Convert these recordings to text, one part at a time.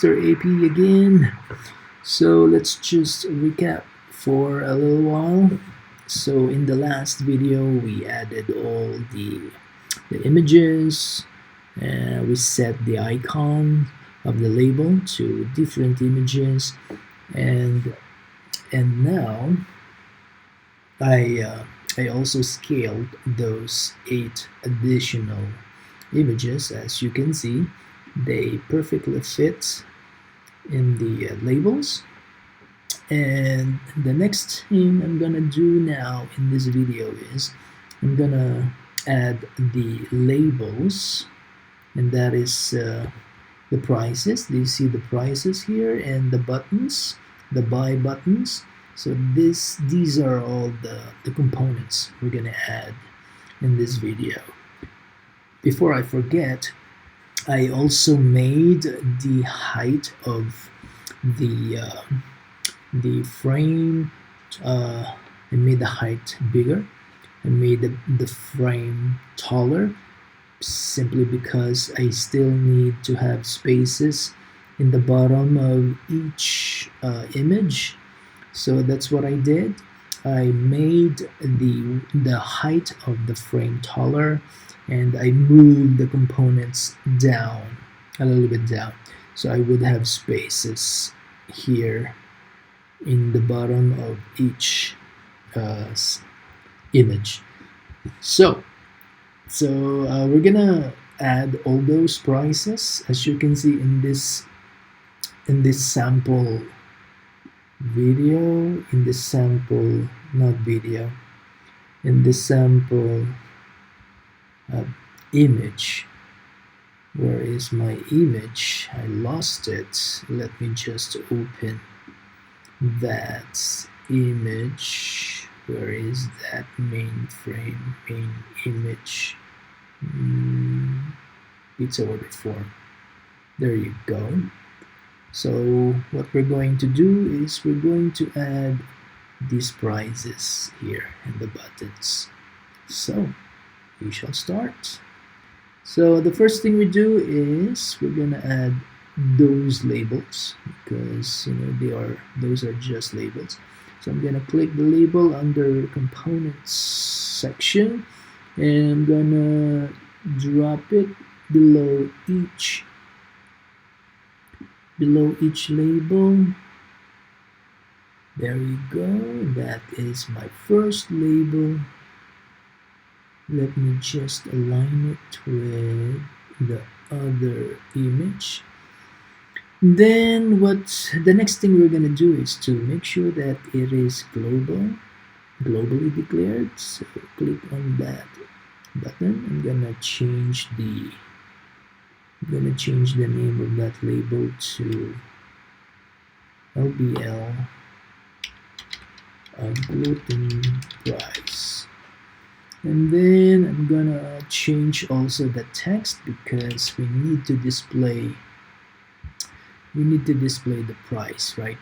Mr. AP again. So let's just recap for a little while. So in the last video we added all the images, we set the icon of the label to different images, and now I also scaled those 8 additional images. As you can see, they perfectly fit in the labels. And the next thing I'm gonna do now in this video is I'm gonna add the labels, and that is the prices. Do you see the prices here, and the buttons, the buy buttons? So these are all the components we're gonna add in this video. Before I forget, I also made the height of the frame. I made the height bigger. I made the frame taller, simply because I still need to have spaces in the bottom of each image. So that's what I did. I made the height of the frame taller, and I moved the components down, a little bit down, so I would have spaces here in the bottom of each image. So we're gonna add all those prices, as you can see in this sample video, in this sample, not video, in this sample image. Where is my image? I lost it. Let me just open that image. Where is that main frame, main image? Pizza order form. There you go. So what we're going to do is we're going to add these prices here and the buttons. So we shall start. So the first thing we do is we're gonna add those labels, because those are just labels. So I'm gonna click the label under components section, and I'm gonna drop it below each label. There you go. That is my first label. Let me just align it with the other image. Then the next thing we're going to do is to make sure that it is globally declared. So click on that button. I'm going to change the name of that label to LBL gluten price. And then I'm gonna change also the text, because we need to display the price right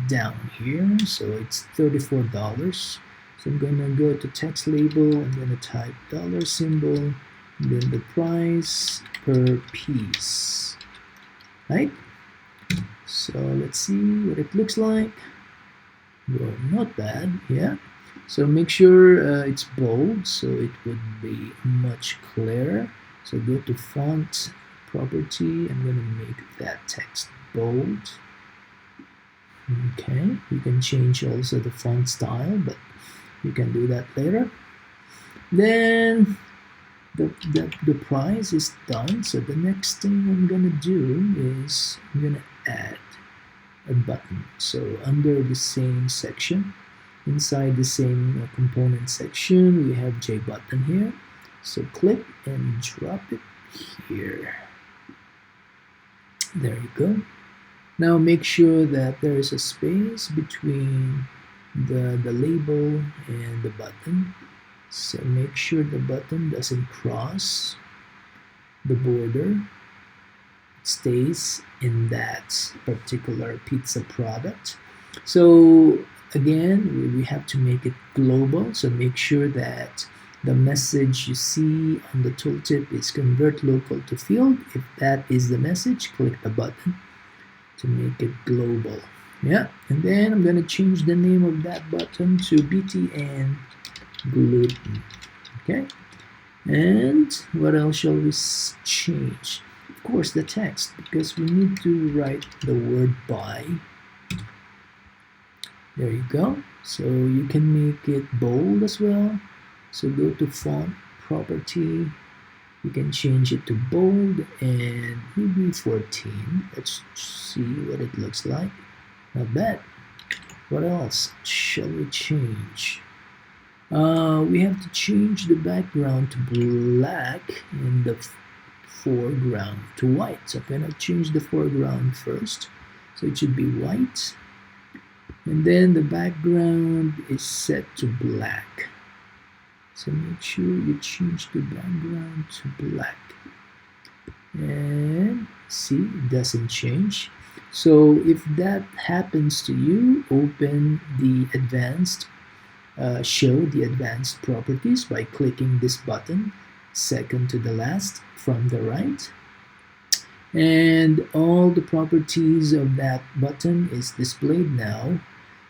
down here. So it's $34. So I'm gonna go to text label. I'm gonna type dollar symbol, then the price per piece, right? So let's see what it looks like. Well, not bad, yeah. So make sure it's bold, so it would be much clearer. So go to font property. I'm going to make that text bold. Okay, you can change also the font style, but you can do that later. Then the price is done. So the next thing I'm going to do is I'm going to add a button. So under the same section, inside the same component section, we have J button here. So click and drop it here. There you go. Now make sure that there is a space between the label and the button. So make sure the button doesn't cross the border. It stays in that particular pizza product. So again, we have to make it global. So make sure that the message you see on the tooltip is convert local to field. If that is the message, click the button. to make it global. Yeah, and then I'm gonna change the name of that button to BTN gluten. Okay, and what else shall we change? Of course, the text, because we need to write the word buy. There you go. So you can make it bold as well. So go to font property. You can change it to bold and maybe 14. Let's see what it looks like. Not bad. What else shall we change? We have to change the background to black and the foreground to white. So I'm gonna change the foreground first. So it should be white. And then the background is set to black. So make sure you change the background to black. And see, it doesn't change. So if that happens to you, open the advanced, show the advanced properties by clicking this button, second to the last from the right. And all the properties of that button is displayed now.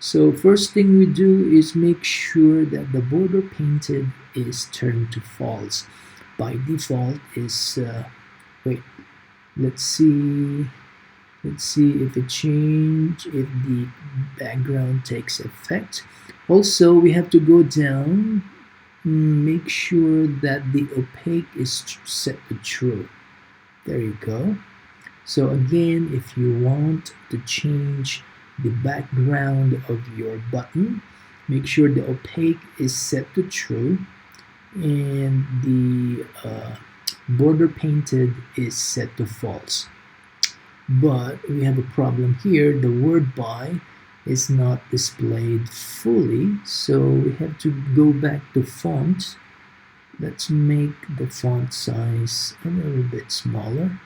So first thing we do is make sure that the border painted is turned to false. By default is, wait, let's see if it change, if the background takes effect. Also, we have to go down, make sure that the opaque is set to true. There you go. So again, if you want to change the background of your button, make sure the opaque is set to true and the border painted is set to false. But we have a problem here. The word buy is not displayed fully, so we have to go back to font. Let's make the font size a little bit smaller.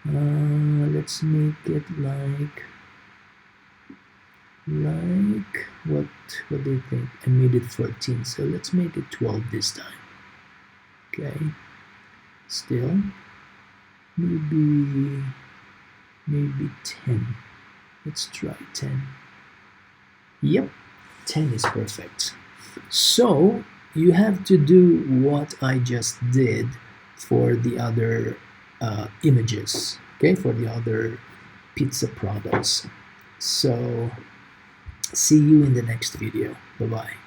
Let's make it like what do you think? I made it 14, so let's make it 12 this time. Okay, still maybe 10. Let's try 10. Yep, 10 is perfect. So you have to do what I just did for the other images, okay, for the other pizza products. So see you in the next video. Bye-bye.